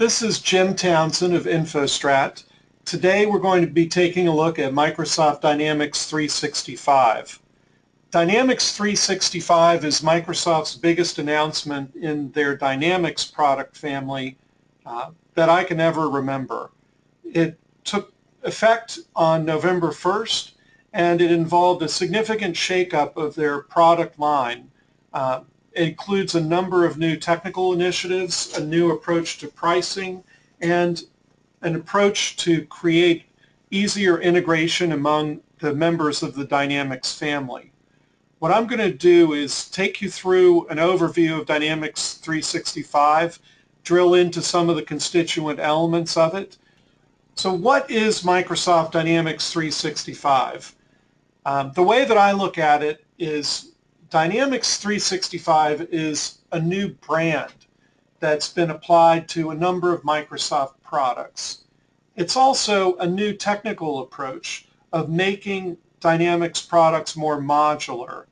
This is Jim Townsend of InfoStrat. Today we're going to be taking a look at Microsoft Dynamics 365. Dynamics 365 is Microsoft's biggest announcement in their Dynamics product family that I can ever remember. It took effect on November 1st, and it involved a significant shakeup of their product line. It includes a number of new technical initiatives, a new approach to pricing, and an approach to create easier integration among the members of the Dynamics family. What I'm going to do is take you through an overview of Dynamics 365, drill into some of the constituent elements of it. So what is Microsoft Dynamics 365? The way that I look at it is Dynamics 365 is a new brand that's been applied to a number of Microsoft products. It's also a new technical approach of making Dynamics products more modular,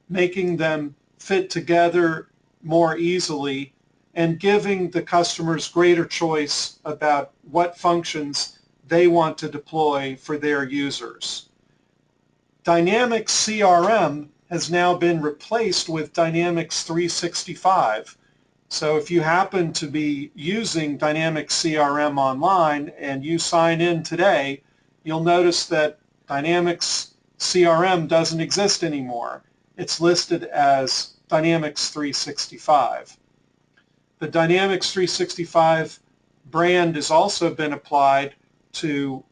making them fit together more easily, and giving the customers greater choice about what functions they want to deploy for their users. Dynamics CRM has now been replaced with Dynamics 365. So if you happen to be using Dynamics CRM Online and you sign in today, you'll notice that Dynamics CRM doesn't exist anymore. It's listed as Dynamics 365. The Dynamics 365 brand has also been applied to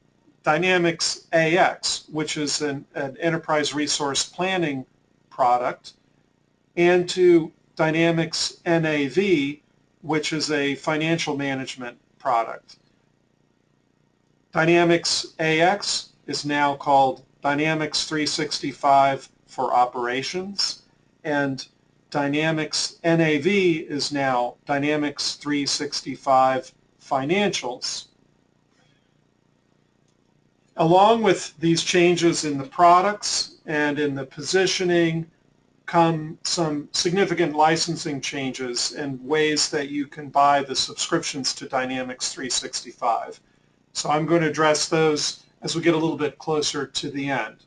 Dynamics AX, which is an enterprise resource planning product, and to Dynamics NAV, which is a financial management product. Dynamics AX is now called Dynamics 365 for Operations, and Dynamics NAV is now Dynamics 365 Financials. Along with these changes in the products and in the positioning come some significant licensing changes and ways that you can buy the subscriptions to Dynamics 365. So I'm going to address those as we get a little bit closer to the end.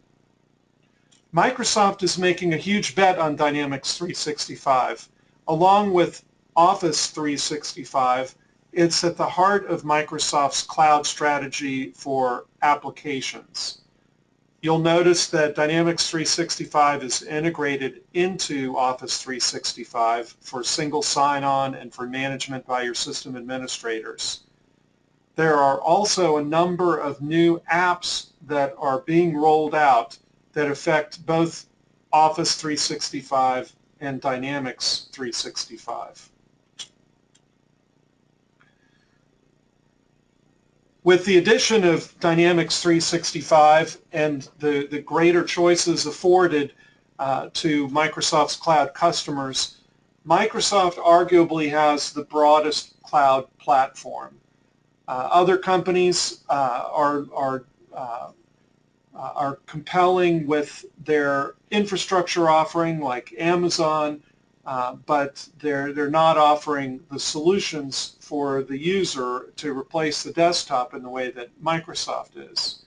Microsoft is making a huge bet on Dynamics 365. Along with Office 365, it's at the heart of Microsoft's cloud strategy for applications. You'll notice that Dynamics 365 is integrated into Office 365 for single sign-on and for management by your system administrators. There are also a number of new apps that are being rolled out that affect both Office 365 and Dynamics 365. With the addition of Dynamics 365 and the greater choices afforded to Microsoft's cloud customers, Microsoft arguably has the broadest cloud platform. Other companies are compelling with their infrastructure offering, like Amazon, but they're not offering the solutions for the user to replace the desktop in the way that Microsoft is.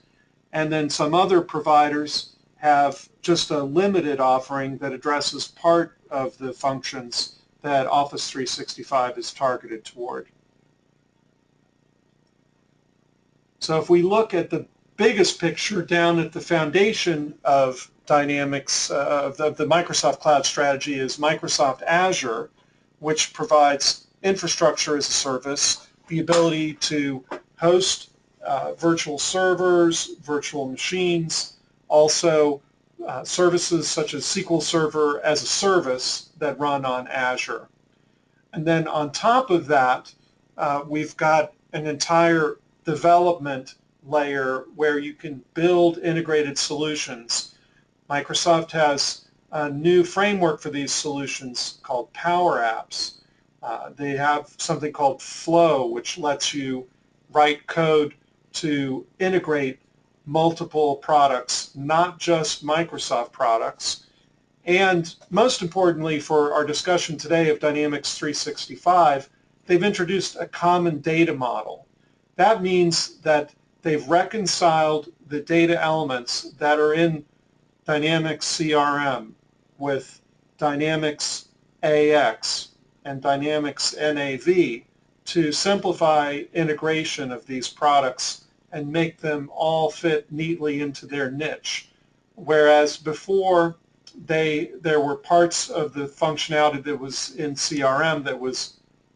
And then some other providers have just a limited offering that addresses part of the functions that Office 365 is targeted toward. So if we look at the biggest picture down at the foundation of Dynamics, of the Microsoft Cloud strategy, is Microsoft Azure, which provides infrastructure as a service, the ability to host virtual servers, virtual machines, also services such as SQL Server as a service that run on Azure. And then on top of that, we've got an entire development layer where you can build integrated solutions. Microsoft has a new framework for these solutions called Power Apps. They have something called Flow, which lets you write code to integrate multiple products, not just Microsoft products. And most importantly for our discussion today of Dynamics 365, they've introduced a common data model. That means that they've reconciled the data elements that are in Dynamics CRM with Dynamics AX and Dynamics NAV to simplify integration of these products and make them all fit neatly into their niche. Whereas before, there were parts of the functionality that was in CRM that was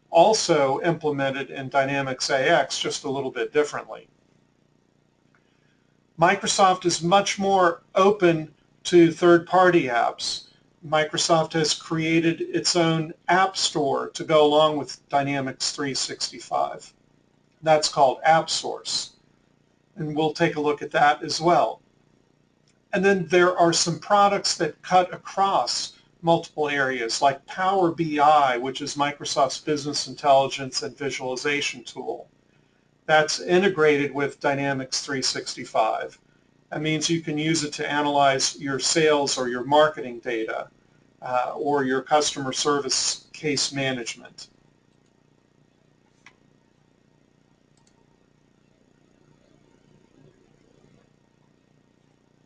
also implemented in Dynamics AX, just a little bit differently. Microsoft is much more open to third-party apps. Microsoft has created its own app store to go along with Dynamics 365. That's called AppSource, and we'll take a look at that as well. And then there are some products that cut across multiple areas, like Power BI, which is Microsoft's business intelligence and visualization tool. That's integrated with Dynamics 365. That means you can use it to analyze your sales or your marketing data or your customer service case management.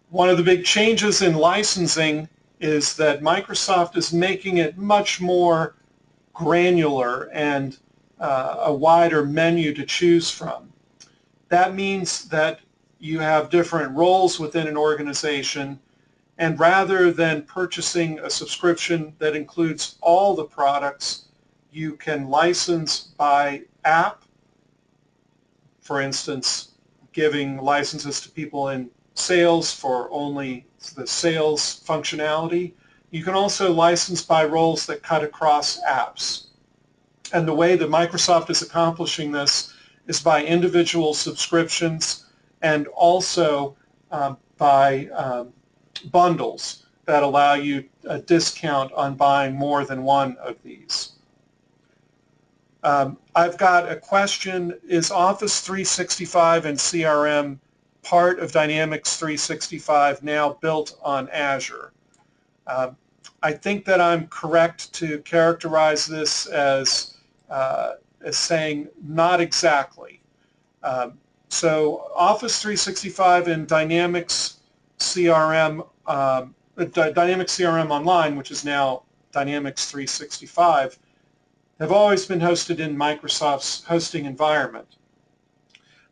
One of the big changes in licensing is that Microsoft is making it much more granular and a wider menu to choose from. That means that you have different roles within an organization, and rather than purchasing a subscription that includes all the products, you can license by app. For instance, giving licenses to people in sales for only the sales functionality. You can also license by roles that cut across apps. And the way that Microsoft is accomplishing this is by individual subscriptions and also by bundles that allow you a discount on buying more than one of these. I've got a question: is Office 365 and CRM part of Dynamics 365 now built on Azure? I think that I'm correct to characterize this as saying not exactly. So Office 365 and Dynamics CRM, Dynamics CRM Online, which is now Dynamics 365, have always been hosted in Microsoft's hosting environment.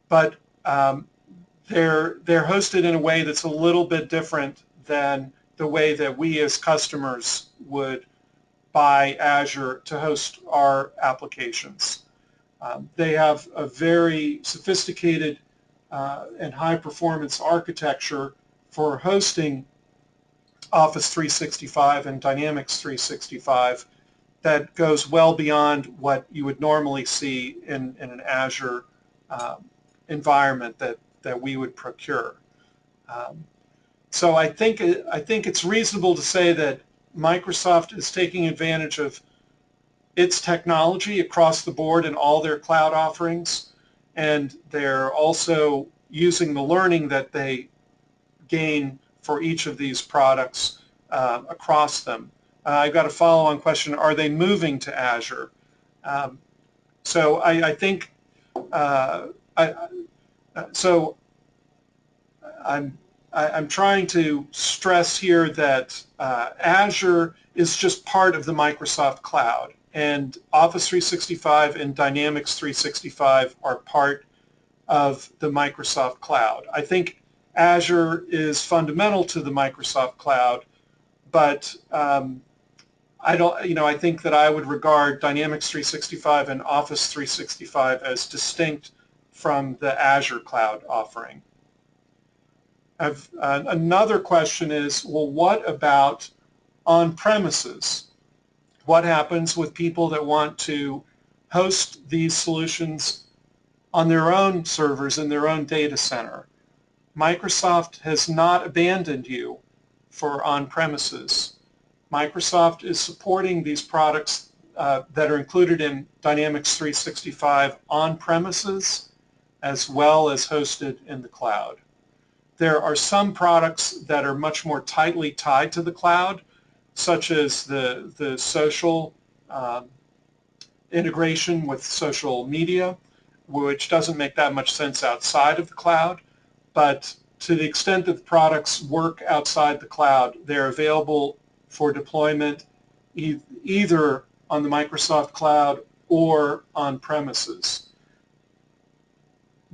But they're hosted in a way that's a little bit different than the way that we as customers would buy Azure to host our applications. They have a very sophisticated and high-performance architecture for hosting Office 365 and Dynamics 365 that goes well beyond what you would normally see in an Azure environment that we would procure. So I think it's reasonable to say that Microsoft is taking advantage of its technology across the board in all their cloud offerings, and they're also using the learning that they gain for each of these products across them. I've got a follow-on question: are they moving to Azure? So I think I'm trying to stress here that Azure is just part of the Microsoft cloud, and Office 365 and Dynamics 365 are part of the Microsoft cloud. I think Azure is fundamental to the Microsoft cloud, but I think that I would regard Dynamics 365 and Office 365 as distinct from the Azure cloud offering. Another question is, well, what about on-premises? What happens with people that want to host these solutions on their own servers in their own data center? Microsoft has not abandoned you for on-premises. Microsoft is supporting these products that are included in Dynamics 365 on-premises as well as hosted in the cloud. There are some products that are much more tightly tied to the cloud, such as the social integration with social media, which doesn't make that much sense outside of the cloud, but to the extent that the products work outside the cloud, they're available for deployment either on the Microsoft cloud or on premises.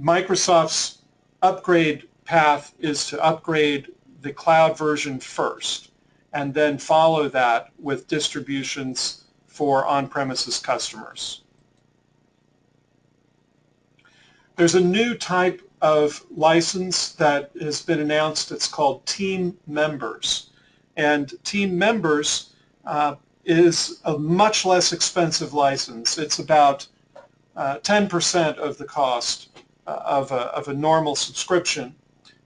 Microsoft's upgrade path is to upgrade the cloud version first and then follow that with distributions for on-premises customers. There's a new type of license that has been announced. It's called Team Members. And Team Members is a much less expensive license. It's about 10% of the cost of a normal subscription.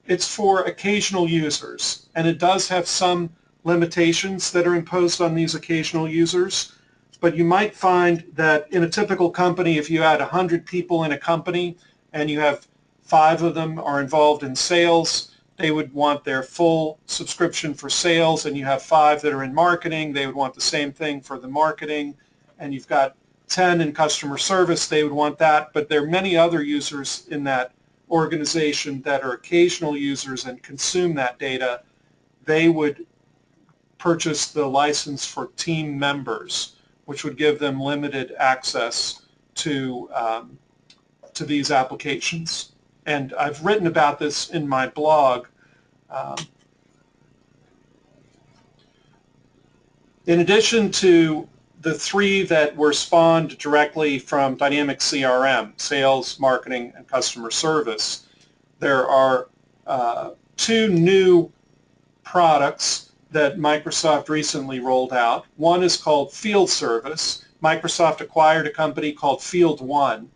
It's for occasional users, and it does have some limitations that are imposed on these occasional users. But you might find that in a typical company, if you had 100 people in a company and you have 5 of them are involved in sales, they would want their full subscription for sales, and you have 5 that are in marketing, they would want the same thing for the marketing, and you've got 10 in customer service, they would want that, but there are many other users in that organization that are occasional users and consume that data. They would purchase the license for Team Members, which would give them limited access to these applications. And I've written about this in my blog. In addition to the 3 that were spawned directly from Dynamics CRM, sales, marketing, and customer service, there are 2 new products that Microsoft recently rolled out. One is called Field Service. Microsoft acquired a company called Field One,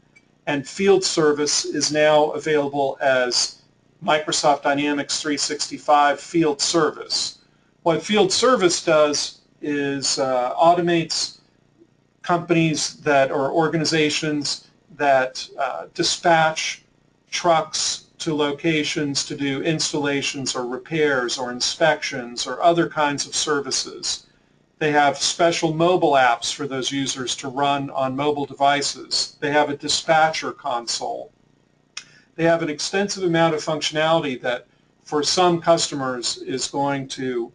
and Field Service is now available as Microsoft Dynamics 365 Field Service. What Field Service does is automates companies that or organizations that dispatch trucks to locations to do installations or repairs or inspections or other kinds of services. They have special mobile apps for those users to run on mobile devices. They have a dispatcher console. They have an extensive amount of functionality that for some customers is going to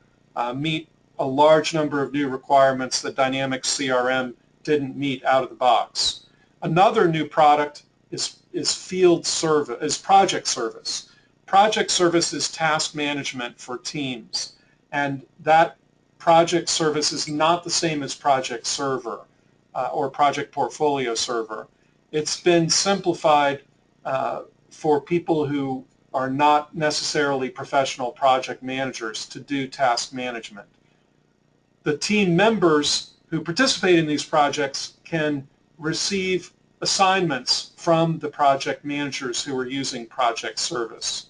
meet a large number of new requirements that Dynamics CRM didn't meet out of the box. Another new product is Field Service, is Project Service. Project Service is task management for teams, and that Project Service is not the same as Project Server or Project Portfolio Server. It's been simplified for people who are not necessarily professional project managers to do task management. The team members who participate in these projects can receive assignments from the project managers who are using Project Service.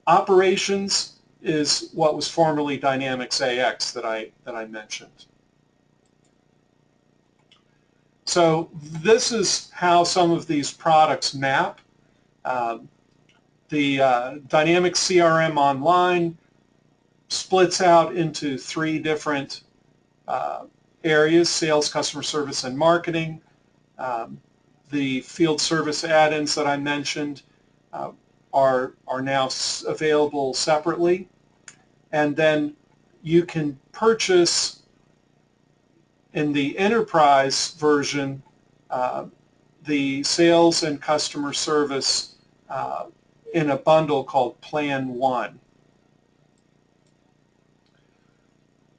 Operations is what was formerly Dynamics AX that I mentioned. So this is how some of these products map. The Dynamics CRM Online splits out into 3 different areas: sales, customer service, and marketing. The field service add-ins that I mentioned are now available separately. And then you can purchase in the enterprise version the sales and customer service in a bundle called Plan 1.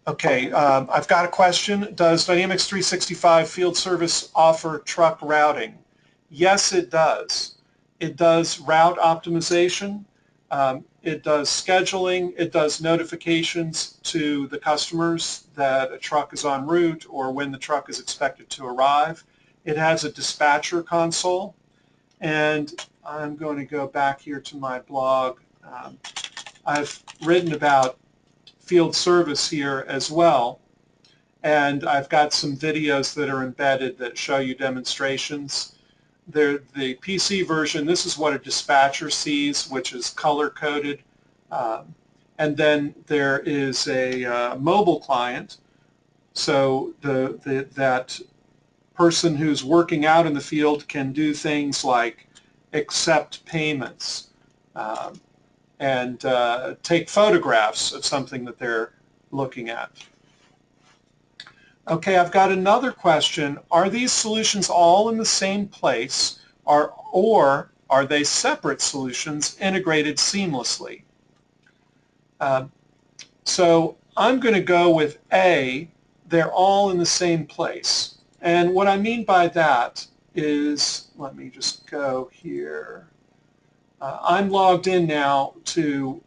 Okay, I've got a question. Does Dynamics 365 Field Service offer truck routing? Yes, it does. It does route optimization. It does scheduling. It does notifications to the customers that a truck is en route or when the truck is expected to arrive. It has a dispatcher console. And I'm going to go back here to my blog. I've written about Field Service here as well, and I've got some videos that are embedded that show you demonstrations. The PC version, this is what a dispatcher sees, which is color-coded, and then there is a mobile client, so that person who's working out in the field can do things like accept payments and take photographs of something that they're looking at. Okay, I've got another question. Are these solutions all in the same place, or are they separate solutions integrated seamlessly? So I'm going to go with A, they're all in the same place. And what I mean by that is, let me just go here. I'm logged in now to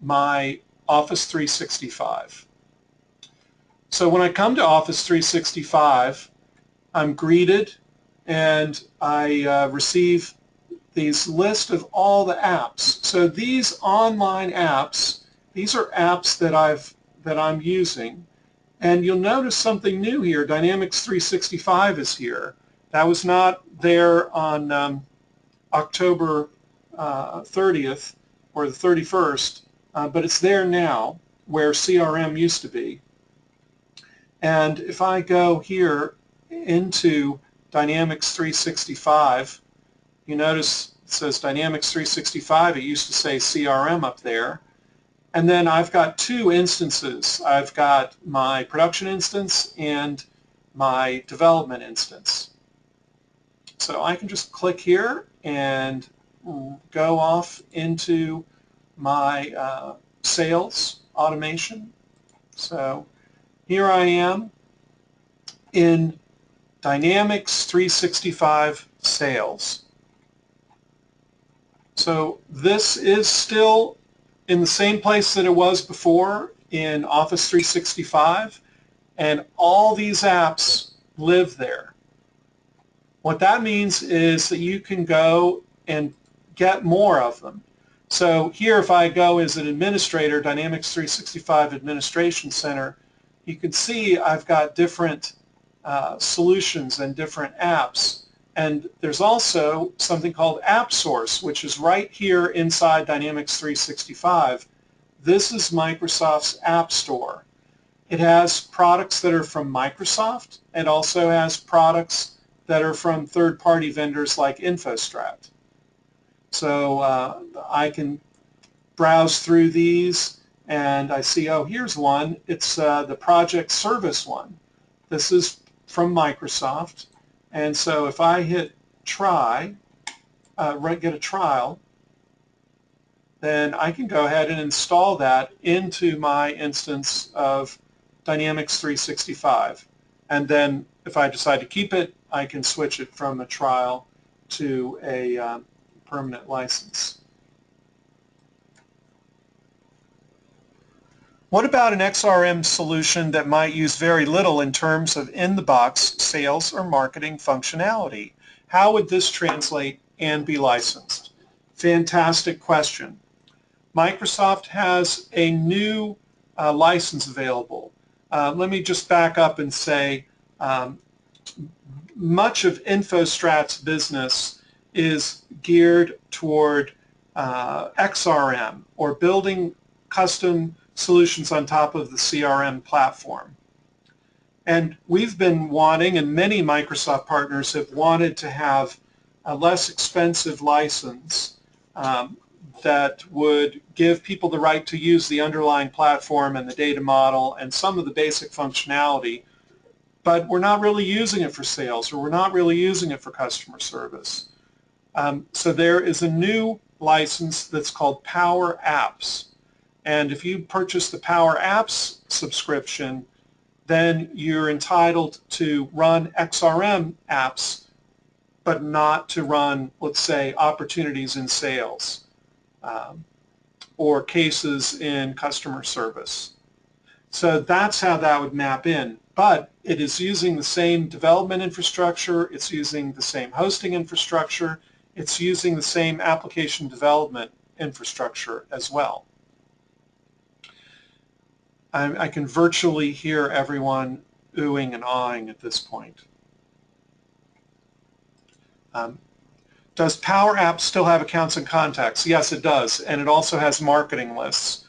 my Office 365. So when I come to Office 365, I'm greeted and I receive these list of all the apps. So these online apps, these are apps that I'm using. And you'll notice something new here. Dynamics 365 is here. That was not there on October 30th or the 31st, but it's there now where CRM used to be. And if I go here into Dynamics 365, you notice it says Dynamics 365. It used to say CRM up there. And then I've got two instances. I've got my production instance and my development instance. So I can just click here and go off into my sales automation. So here I am in Dynamics 365 Sales. So this is still in the same place that it was before in Office 365, and all these apps live there. What that means is that you can go and get more of them. So here, if I go as an administrator, Dynamics 365 Administration Center, you can see I've got different solutions and different apps. And there's also something called App Source, which is right here inside Dynamics 365. This is Microsoft's App Store. It has products that are from Microsoft. It also has products that are from third-party vendors like InfoStrat. So I can browse through these and I see, oh, here's one. It's the Project Service one. This is from Microsoft. And so if I hit try, get a trial, then I can go ahead and install that into my instance of Dynamics 365. And then if I decide to keep it, I can switch it from a trial to a permanent license. What about an XRM solution that might use very little in terms of in-the-box sales or marketing functionality? How would this translate and be licensed? Fantastic question. Microsoft has a new license available. Let me just back up and say much of InfoStrat's business is geared toward XRM, or building custom solutions on top of the CRM platform. And we've been wanting, and many Microsoft partners have wanted to have a less expensive license that would give people the right to use the underlying platform and the data model and some of the basic functionality, but we're not really using it for sales, or we're not really using it for customer service. So there is a new license that's called Power Apps. And if you purchase the Power Apps subscription, then you're entitled to run XRM apps, but not to run, let's say, opportunities in sales or cases in customer service. So that's how that would map in. But it is using the same development infrastructure, it's using the same hosting infrastructure, it's using the same application development infrastructure as well. I can virtually hear everyone oohing and ahhing at this point. Does Power Apps still have accounts and contacts? Yes, it does, and it also has marketing lists,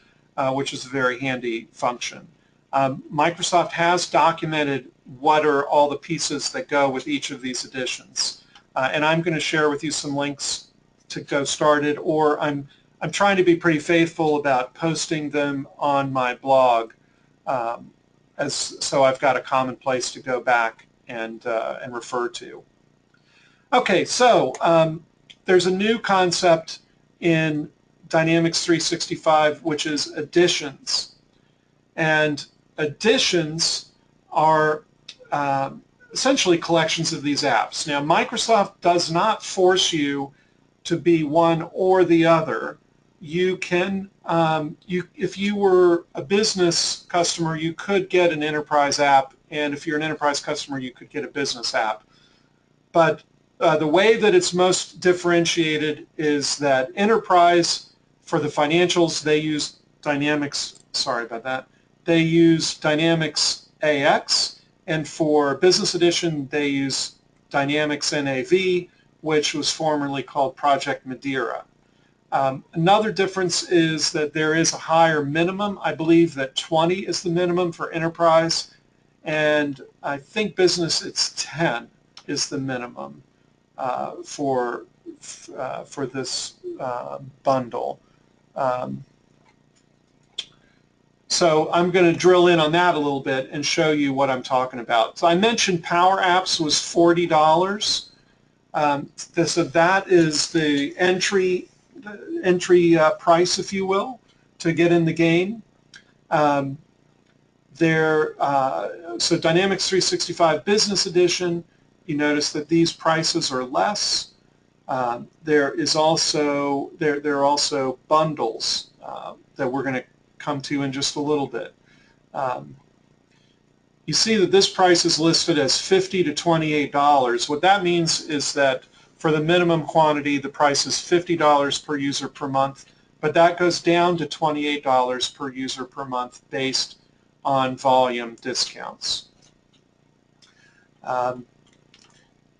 which is a very handy function. Microsoft has documented what are all the pieces that go with each of these editions. And I'm going to share with you some links to go started, or I'm trying to be pretty faithful about posting them on my blog, so I've got a common place to go back and refer to. Okay, so there's a new concept in Dynamics 365, which is editions. And editions are essentially collections of these apps. Now, Microsoft does not force you to be one or the other. You can, if you were a business customer, you could get an enterprise app, and if you're an enterprise customer, you could get a business app. But the way that it's most differentiated is that enterprise, for the financials, they use Dynamics, sorry about that, they use Dynamics AX, and for Business Edition, they use Dynamics NAV, which was formerly called Project Madeira. Another difference is that there is a higher minimum. I believe that 20 is the minimum for enterprise, and I think business, it's 10 is the minimum for this bundle. So I'm going to drill in on that a little bit and show you what I'm talking about. So I mentioned Power Apps was $40. So that is the entry price, if you will, to get in the game. So Dynamics 365 Business Edition, you notice that these prices are less. There are also bundles that we're going to come to in just a little bit. You see that this price is listed as $50 to $28. What that means is that for the minimum quantity, the price is $50 per user per month, but that goes down to $28 per user per month based on volume discounts.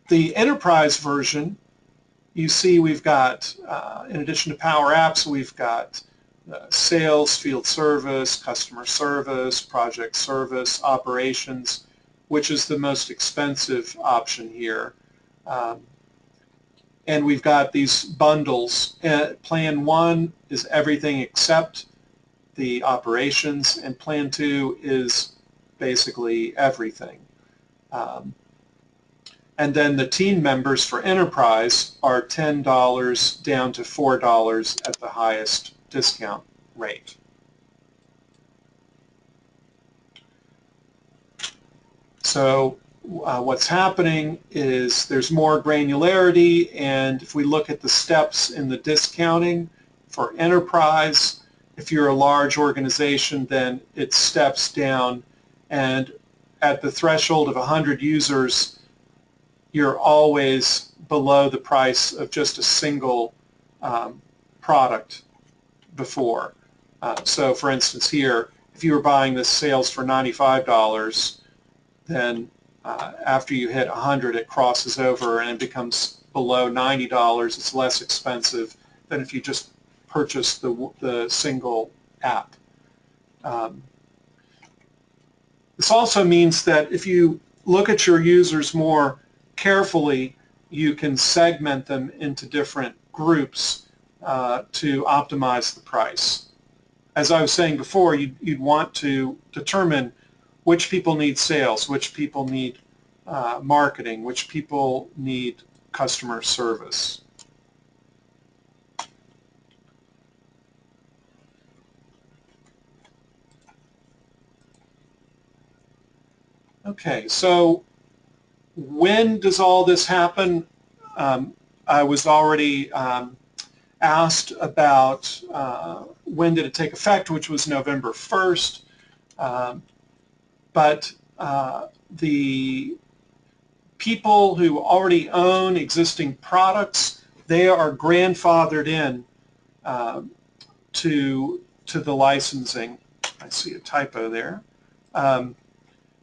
The enterprise version, you see we've got, in addition to Power Apps, we've got sales, field service, customer service, project service, operations, which is the most expensive option here. And we've got these bundles. Plan 1 is everything except the operations, and Plan 2 is basically everything. And then the team members for enterprise are $10 down to $4 at the highest discount rate. So what's happening is there's more granularity, and if we look at the steps in the discounting for enterprise, if you're a large organization, then it steps down, and at the threshold of 100 users, you're always below the price of just a single product before. So for instance here, if you were buying this sales for $95, then after you hit 100, it crosses over and it becomes below $90. It's less expensive than if you just purchased the single app. This also means that if you look at your users more carefully, you can segment them into different groups to optimize the price. As I was saying before, you'd want to determine which people need sales, which people need marketing, which people need customer service. Okay, so when does all this happen? I was already asked about when did it take effect, which was November 1st. But the people who already own existing products, they are grandfathered in to the licensing. I see a typo there.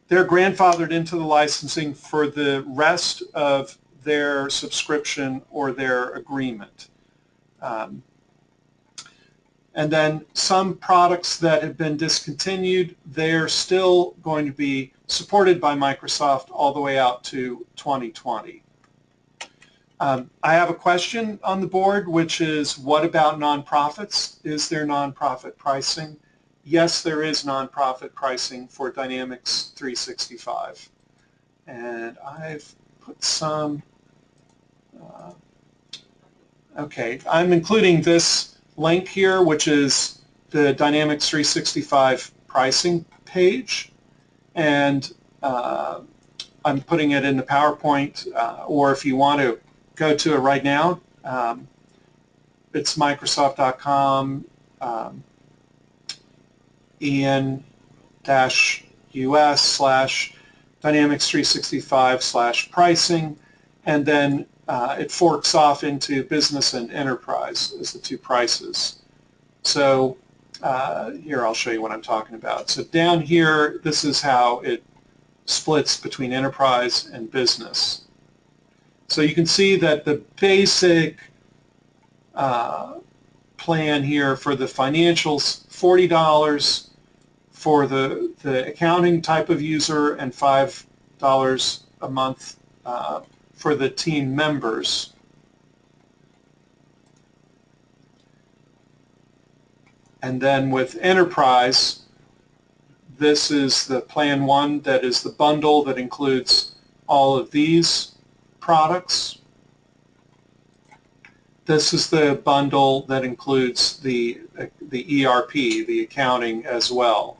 They're grandfathered into the licensing for the rest of their subscription or their agreement. And then some products that have been discontinued, they're still going to be supported by Microsoft all the way out to 2020. I have a question on the board, which is, what about nonprofits? Is there nonprofit pricing? Yes, there is nonprofit pricing for Dynamics 365. And I've put some, okay, I'm including this link here, which is the Dynamics 365 pricing page. And I'm putting it in the PowerPoint, or if you want to go to it right now, it's Microsoft.com en-us/Dynamics 365/pricing, and then it forks off into business and enterprise as the two prices. So here, I'll show you what I'm talking about. So down here, this is how it splits between enterprise and business. So you can see that the basic plan here for the financials, $40 for the accounting type of user and $5 a month for the team members. And then with enterprise, this is the plan one, that is the bundle that includes all of these products. This is the bundle that includes the ERP, the accounting as well.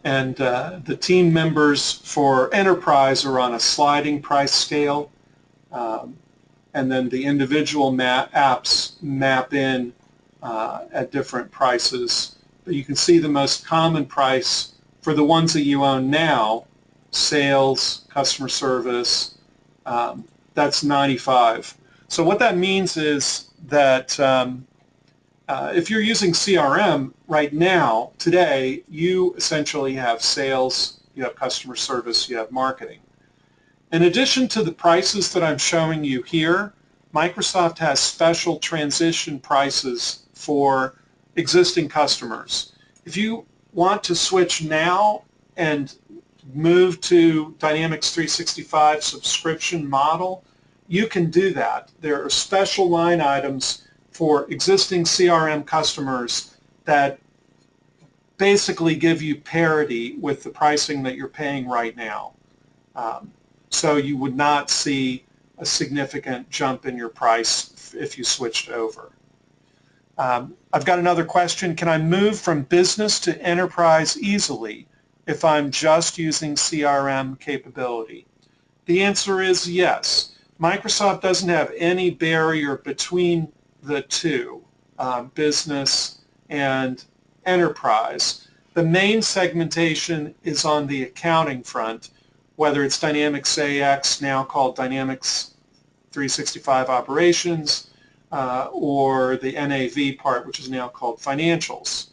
And the team members for enterprise are on a sliding price scale, and then the individual apps map in at different prices. But you can see the most common price for the ones that you own now, sales, customer service, that's $95. So what that means is that if you're using CRM right now, today, you essentially have sales, you have customer service, you have marketing. In addition to the prices that I'm showing you here, Microsoft has special transition prices for existing customers. If you want to switch now and move to Dynamics 365 subscription model, you can do that. There are special line items for existing CRM customers that basically give you parity with the pricing that you're paying right now. So you would not see a significant jump in your price if you switched over. I've got another question. Can I move from business to enterprise easily if I'm just using CRM capability? The answer is yes. Microsoft doesn't have any barrier between the two, business and enterprise. The main segmentation is on the accounting front, whether it's Dynamics AX, now called Dynamics 365 Operations, or the NAV part, which is now called Financials.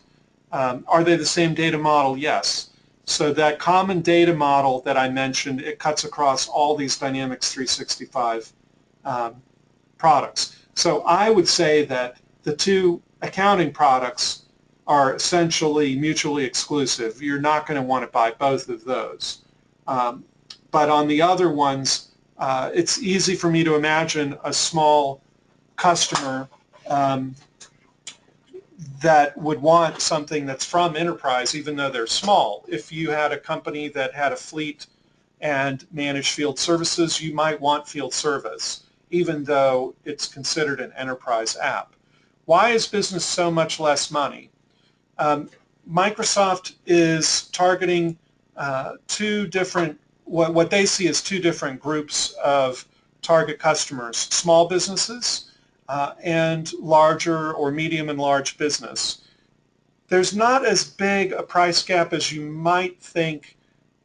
Are they the same data model? Yes. So that common data model that I mentioned, it cuts across all these Dynamics 365 products. So I would say that the two accounting products are essentially mutually exclusive. You're not going to want to buy both of those. But on the other ones, it's easy for me to imagine a small customer that would want something that's from enterprise, even though they're small. If you had a company that had a fleet and managed field services, you might want field service, even though it's considered an enterprise app. Why is business so much less money? Microsoft is targeting two different, what they see as two different groups of target customers: small businesses and larger or medium and large business. There's not as big a price gap as you might think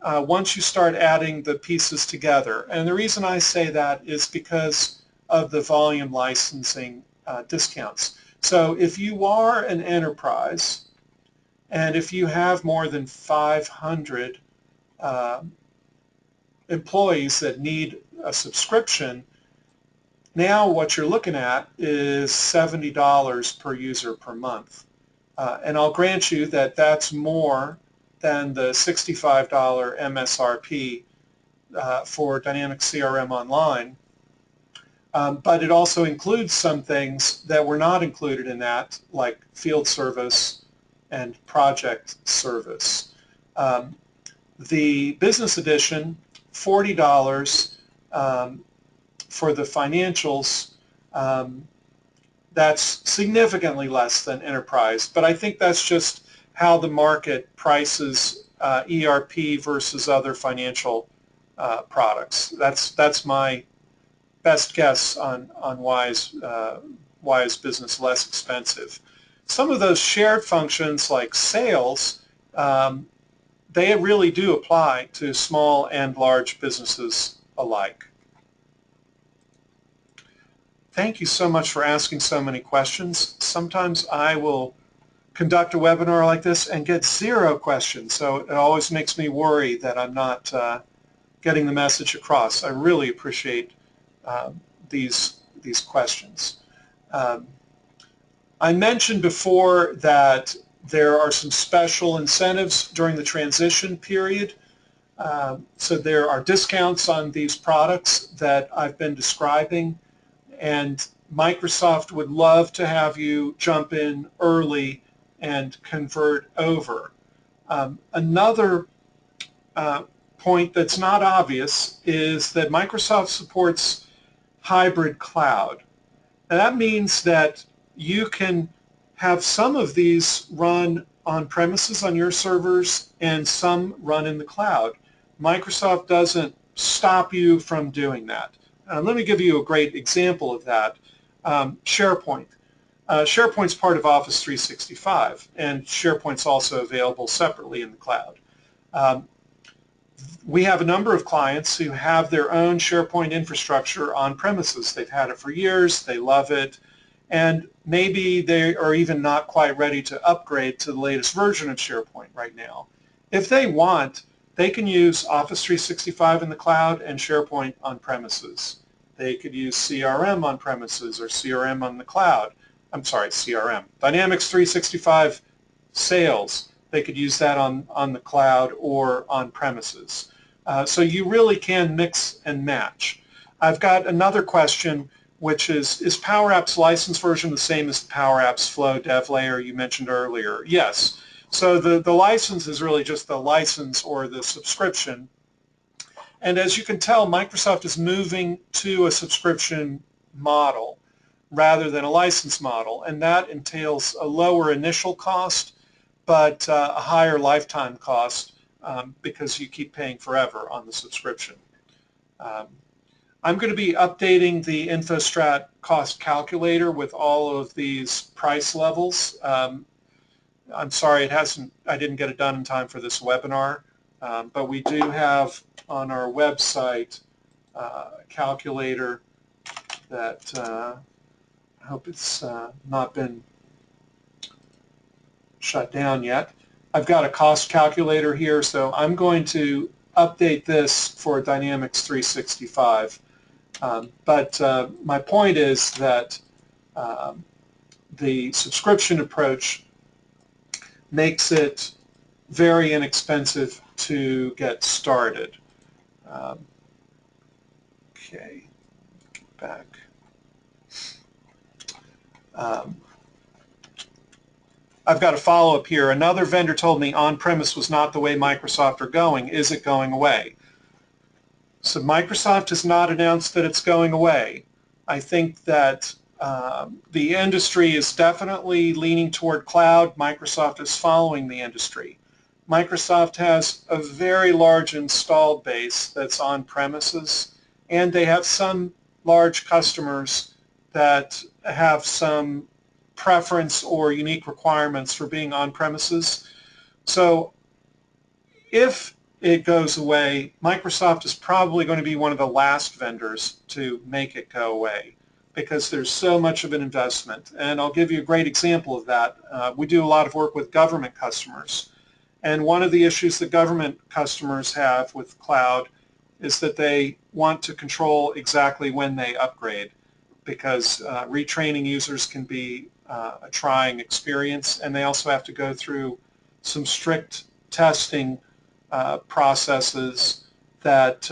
once you start adding the pieces together. And the reason I say that is because of the volume licensing discounts. So if you are an enterprise and if you have more than 500 employees that need a subscription, now what you're looking at is $70 per user per month. And I'll grant you that that's more than the $65 MSRP for Dynamics CRM Online. But it also includes some things that were not included in that, like field service and project service. The business edition, $40 for the financials. That's significantly less than enterprise, but I think that's just how the market prices ERP versus other financial products. That's my best guess on why is business less expensive. Some of those shared functions like sales, they really do apply to small and large businesses alike. Thank you so much for asking so many questions. Sometimes I will conduct a webinar like this and get 0 questions, so it always makes me worry that I'm not getting the message across. I really appreciate these questions. I mentioned before that there are some special incentives during the transition period. So there are discounts on these products that I've been describing, and Microsoft would love to have you jump in early and convert over. Another point that's not obvious is that Microsoft supports hybrid cloud. And that means that you can have some of these run on premises on your servers and some run in the cloud. Microsoft doesn't stop you from doing that. Let me give you a great example of that. SharePoint. SharePoint's part of Office 365, and SharePoint's also available separately in the cloud. We have a number of clients who have their own SharePoint infrastructure on premises. They've had it for years, they love it, and maybe they are even not quite ready to upgrade to the latest version of SharePoint right now. If they want, they can use Office 365 in the cloud and SharePoint on premises. They could use CRM on premises or CRM on the cloud. I'm sorry, CRM. Dynamics 365 Sales. They could use that on the cloud or on premises. So you really can mix and match. I've got another question, which is Power Apps license version the same as the Power Apps Flow dev layer you mentioned earlier? Yes. So the license is really just the license or the subscription. And as you can tell, Microsoft is moving to a subscription model rather than a license model, and that entails a lower initial cost but a higher lifetime cost because you keep paying forever on the subscription. I'm going to be updating the InfoStrat cost calculator with all of these price levels. I'm sorry I didn't get it done in time for this webinar, but we do have on our website a calculator that I hope it's not been shut down yet. I've got a cost calculator here, so I'm going to update this for Dynamics 365. But my point is that the subscription approach makes it very inexpensive to get started. Okay, get back. I've got a follow-up here. Another vendor told me on-premise was not the way Microsoft are going. Is it going away? So Microsoft has not announced that it's going away. I think that the industry is definitely leaning toward cloud. Microsoft is following the industry. Microsoft has a very large installed base that's on premises, and they have some large customers that have some preference or unique requirements for being on premises. So if it goes away, Microsoft is probably going to be one of the last vendors to make it go away because there's so much of an investment. And I'll give you a great example of that. We do a lot of work with government customers. And one of the issues that government customers have with cloud is that they want to control exactly when they upgrade because retraining users can be a trying experience, and they also have to go through some strict testing processes that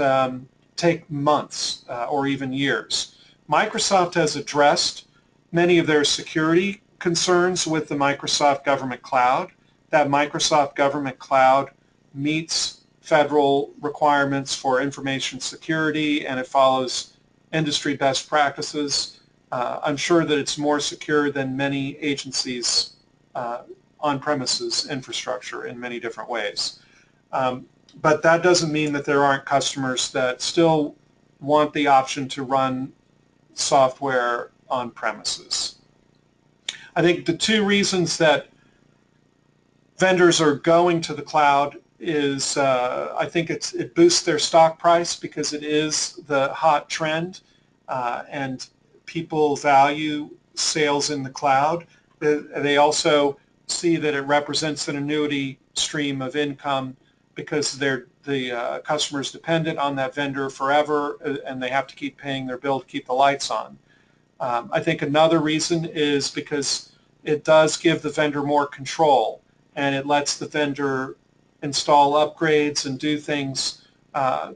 take months or even years. Microsoft has addressed many of their security concerns with the Microsoft Government Cloud. That Microsoft Government Cloud meets federal requirements for information security, and it follows industry best practices. I'm sure that it's more secure than many agencies' on-premises infrastructure in many different ways. But that doesn't mean that there aren't customers that still want the option to run software on premises. I think the two reasons that vendors are going to the cloud is I think it boosts their stock price because it is the hot trend, and people value sales in the cloud. They also see that it represents an annuity stream of income because the customer's dependent on that vendor forever, and they have to keep paying their bill to keep the lights on. I think another reason is because it does give the vendor more control, and it lets the vendor install upgrades and do things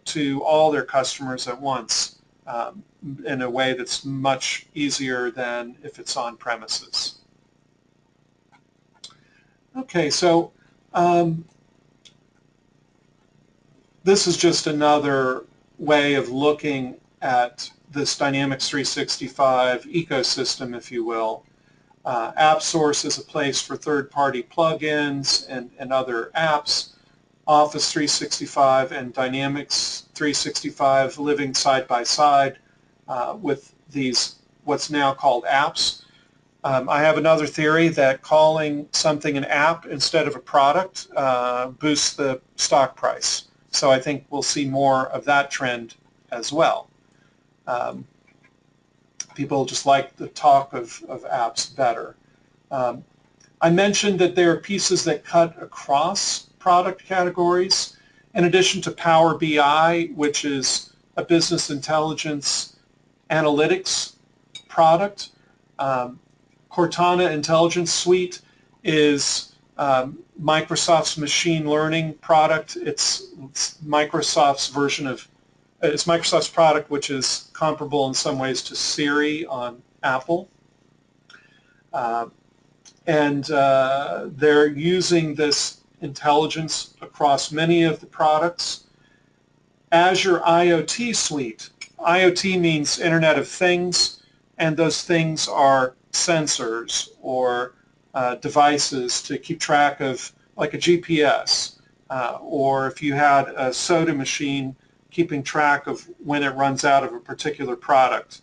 to all their customers at once in a way that's much easier than if it's on premises. Okay, so this is just another way of looking at this Dynamics 365 ecosystem, if you will. AppSource is a place for third-party plugins and other apps. Office 365 and Dynamics 365 living side by side with these what's now called apps. I have another theory that calling something an app instead of a product boosts the stock price. So I think we'll see more of that trend as well. People just like the talk of apps better. I mentioned that there are pieces that cut across product categories. In addition to Power BI, which is a business intelligence analytics product, Cortana Intelligence Suite is Microsoft's machine learning product. It's Microsoft's version of, it's Microsoft's product, which is comparable in some ways to Siri on Apple. And they're using this intelligence across many of the products. Azure IoT Suite. IoT means Internet of Things, and those things are sensors or devices to keep track of, like a GPS, or if you had a soda machine, keeping track of when it runs out of a particular product.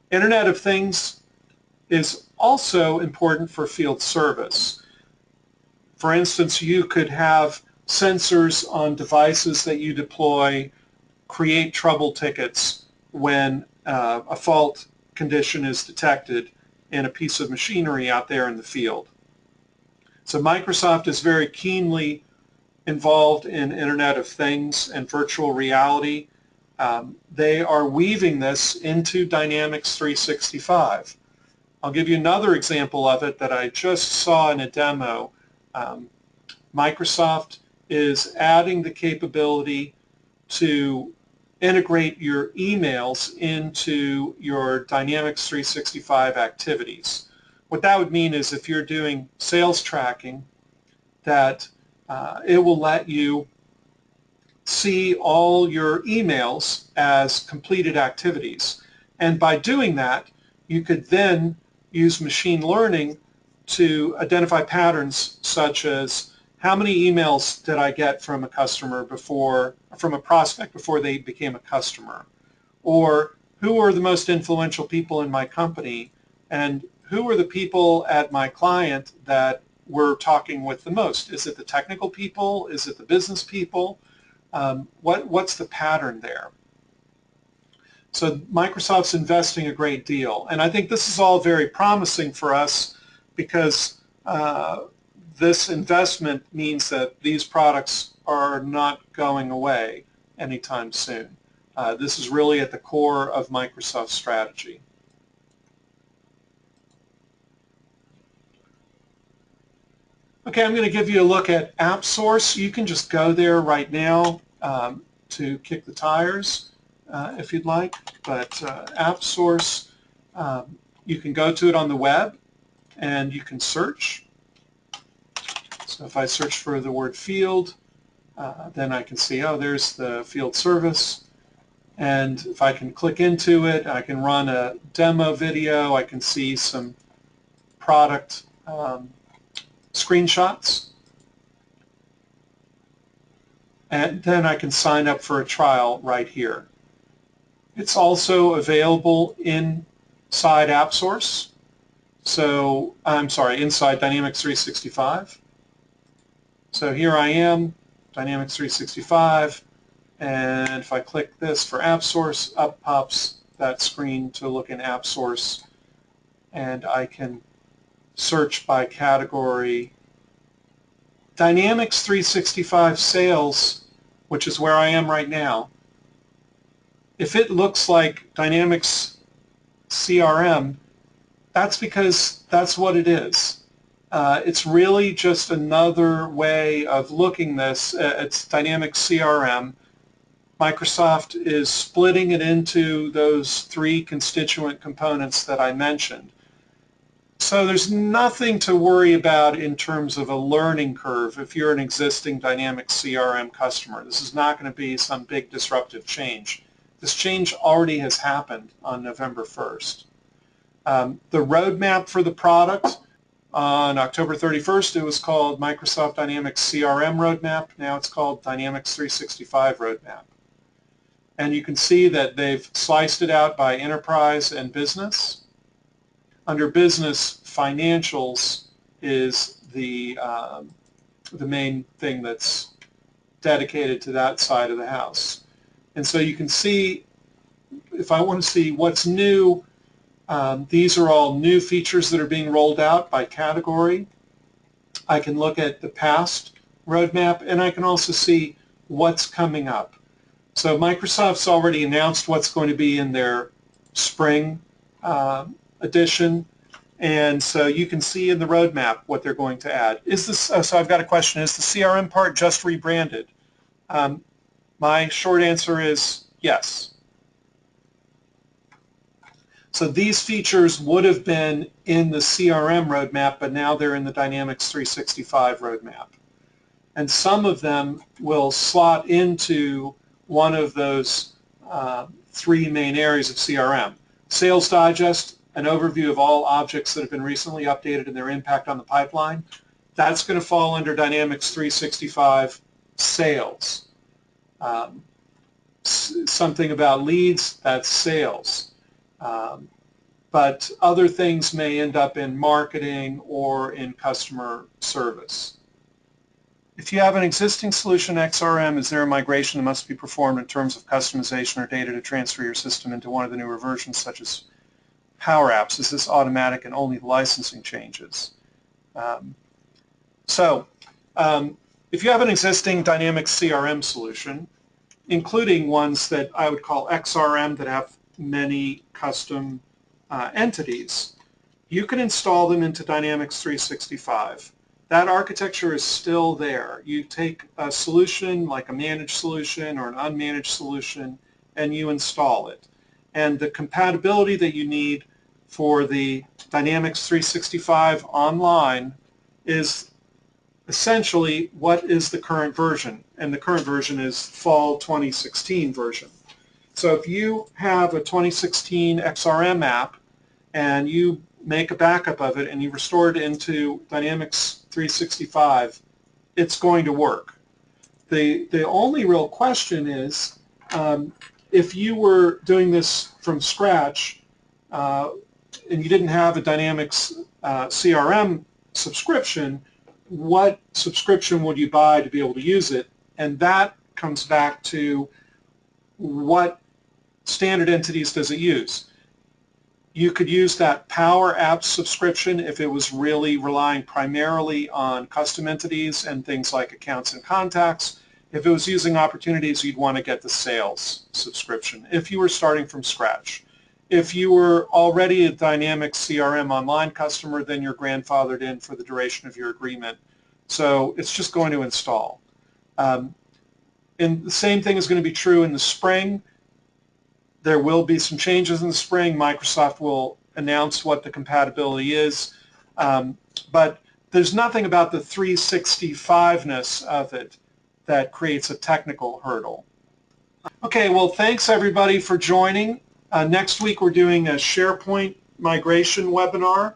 Internet of Things is also important for field service. For instance, you could have sensors on devices that you deploy create trouble tickets when a fault condition is detected in a piece of machinery out there in the field. So Microsoft is very keenly involved in Internet of Things and virtual reality. They are weaving this into Dynamics 365. I'll give you another example of it that I just saw in a demo. Microsoft is adding the capability to integrate your emails into your Dynamics 365 activities. What that would mean is if you're doing sales tracking, that it will let you see all your emails as completed activities. And by doing that, you could then use machine learning to identify patterns such as how many emails did I get from a customer before, from a prospect before they became a customer? Or who are the most influential people in my company, and who are the people at my client that we're talking with the most? Is it the technical people? Is it the business people? What's the pattern there? So Microsoft's investing a great deal, and I think this is all very promising for us because this investment means that these products are not going away anytime soon. This is really at the core of Microsoft's strategy. Okay, I'm going to give you a look at AppSource. You can just go there right now to kick the tires if you'd like, but AppSource, you can go to it on the web and you can search. So if I search for the word field, then I can see, oh, there's the field service. And if I can click into it, I can run a demo video. I can see some product screenshots. And then I can sign up for a trial right here. It's also available inside AppSource. So, I'm sorry, inside Dynamics 365. So here I am, Dynamics 365, and if I click this for AppSource, up pops that screen to look in AppSource, and I can search by category. Dynamics 365 Sales, which is where I am right now, if it looks like Dynamics CRM, that's because that's what it is. It's really just another way of looking this. It's Dynamics CRM. Microsoft is splitting it into those three constituent components that I mentioned. So there's nothing to worry about in terms of a learning curve if you're an existing Dynamics CRM customer. This is not going to be some big disruptive change. This change already has happened on November 1st. The roadmap for the product, on October 31st, it was called Microsoft Dynamics CRM Roadmap. Now it's called Dynamics 365 Roadmap. And you can see that they've sliced it out by enterprise and business. Under business, financials is the main thing that's dedicated to that side of the house. And so you can see, if I want to see what's new, these are all new features that are being rolled out by category. I can look at the past roadmap, and I can also see what's coming up. So Microsoft's already announced what's going to be in their spring edition, and so you can see in the roadmap what they're going to add. Is this, so I've got a question, is the CRM part just rebranded? My short answer is yes. So these features would have been in the CRM roadmap, but now they're in the Dynamics 365 roadmap. And some of them will slot into one of those three main areas of CRM. Sales Digest, an overview of all objects that have been recently updated and their impact on the pipeline. That's going to fall under Dynamics 365 Sales. Something about leads, that's sales. But other things may end up in marketing or in customer service. If you have an existing solution XRM, is there a migration that must be performed in terms of customization or data to transfer your system into one of the newer versions, such as Power Apps? Is this automatic and only the licensing changes? If you have an existing Dynamics CRM solution, including ones that I would call XRM that have many custom entities, you can install them into Dynamics 365. That architecture is still there. You take a solution like a managed solution or an unmanaged solution and you install it. And the compatibility that you need for the Dynamics 365 Online is essentially what is the current version. And the current version is Fall 2016 version. So if you have a 2016 XRM app and you make a backup of it and you restore it into Dynamics 365, it's going to work. The only real question is, if you were doing this from scratch and you didn't have a Dynamics CRM subscription, what subscription would you buy to be able to use it? And that comes back to what standard entities does it use. You could use that Power Apps subscription if it was really relying primarily on custom entities and things like accounts and contacts. If it was using opportunities, you'd want to get the sales subscription if you were starting from scratch. If you were already a Dynamics CRM Online customer, then you're grandfathered in for the duration of your agreement So it's just going to install. And the same thing is going to be true in the spring. There will be some changes in the spring. Microsoft will announce what the compatibility is. But there's nothing about the 365-ness of it that creates a technical hurdle. Okay, well, thanks everybody for joining. Next week we're doing a SharePoint migration webinar.